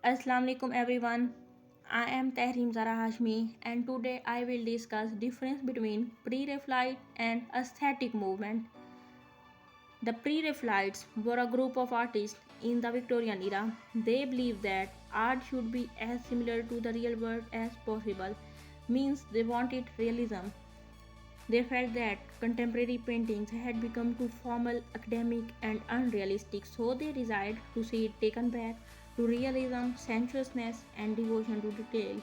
Assalamu alaikum everyone. I am Tehreem Zahra Hashmi and today I will discuss difference between Pre Raphaelite and Aesthetic movement. The Pre Raphaelites were a group of artists in the Victorian era. They believed that art should be as similar to the real world as possible, means they wanted realism. They felt that contemporary paintings had become too formal, academic, and unrealistic, so they desired to see it taken back to realism, sensuousness, and devotion to detail.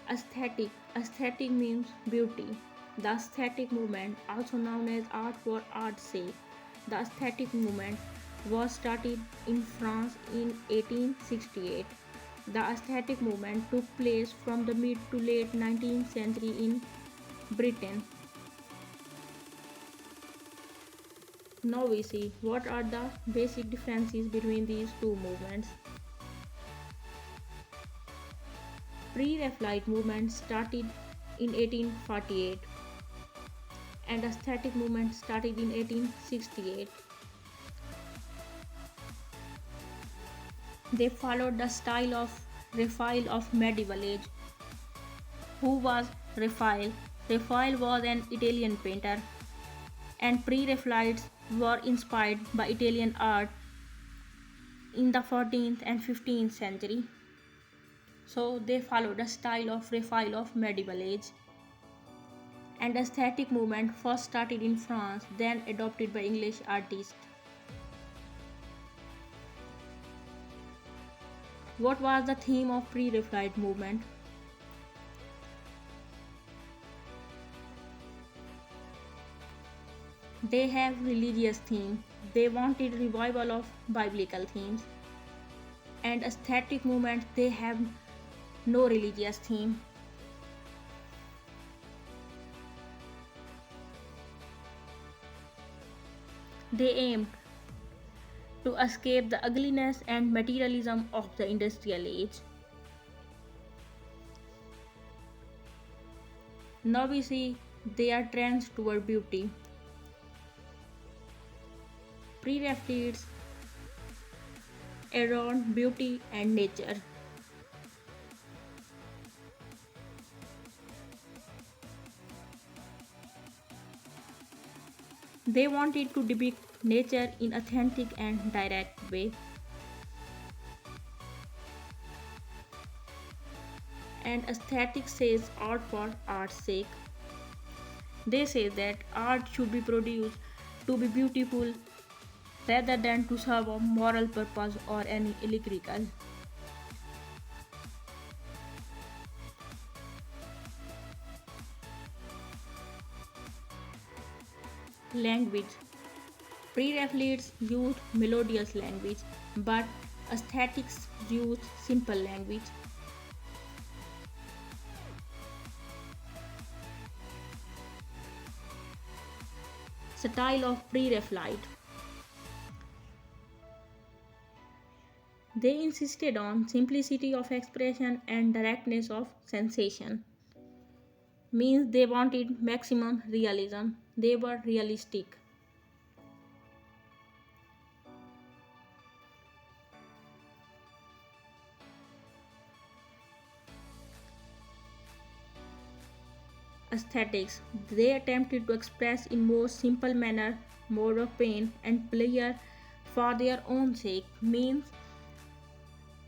Aesthetic means beauty. The aesthetic movement, also known as art for art's sake, the aesthetic movement was started in France in 1868. The aesthetic movement took place from the mid to late 19th century in Britain. Now we see what are the basic differences between these two movements. Pre-Raphaelite movement started in 1848 and aesthetic movement started in 1868. They followed the style of Raphael of medieval age. Who was Raphael? Raphael was an Italian painter and Pre-Raphaelites were inspired by Italian art in the 14th and 15th century. So they followed the style of Raphael of medieval age. And the aesthetic movement first started in France, then adopted by English artists. What was the theme of Pre-Raphaelite movement? They have religious theme. They wanted revival of biblical themes. And aesthetic movement, they have no religious theme. They aimed to escape the ugliness and materialism of the industrial age. Now we see their trends toward beauty. Pre-Raphaelites around beauty and nature. They wanted to depict nature in authentic and direct way. And aesthetic says art for art's sake. They say that art should be produced to be beautiful rather than to serve a moral purpose or any allegorical. Language. Pre-Raphaelites used melodious language, but aesthetics used simple language. Style of Pre-Raphaelite. They insisted on simplicity of expression and directness of sensation. Means they wanted maximum realism. They were realistic. Aesthetics. They attempted to express in more simple manner, more of pain and pleasure for their own sake. Means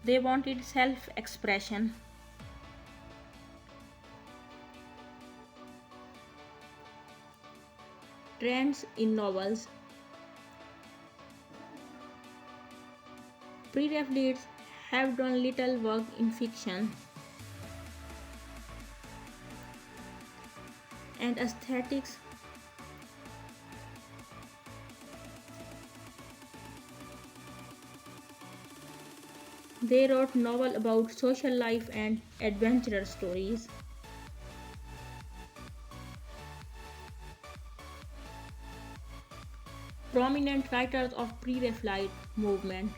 they wanted self-expression. Trends in novels. Pre-Raphaelites have done little work in fiction. And aesthetics. They wrote novels about social life and adventure stories. Prominent writers of Pre-Raphaelite movement.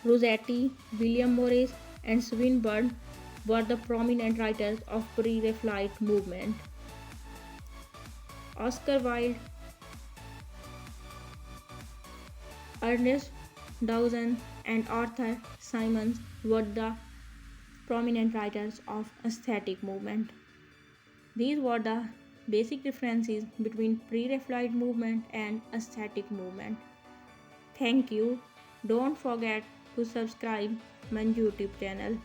Rossetti, William Morris, and Swinburne were the prominent writers of Pre Raphaelite movement. Oscar Wilde Ernest Dawson and Arthur Symons were the prominent writers of aesthetic movement. These were the basic differences between pre-Raphaelite movement and aesthetic movement. Thank you. Don't forget to subscribe my YouTube channel.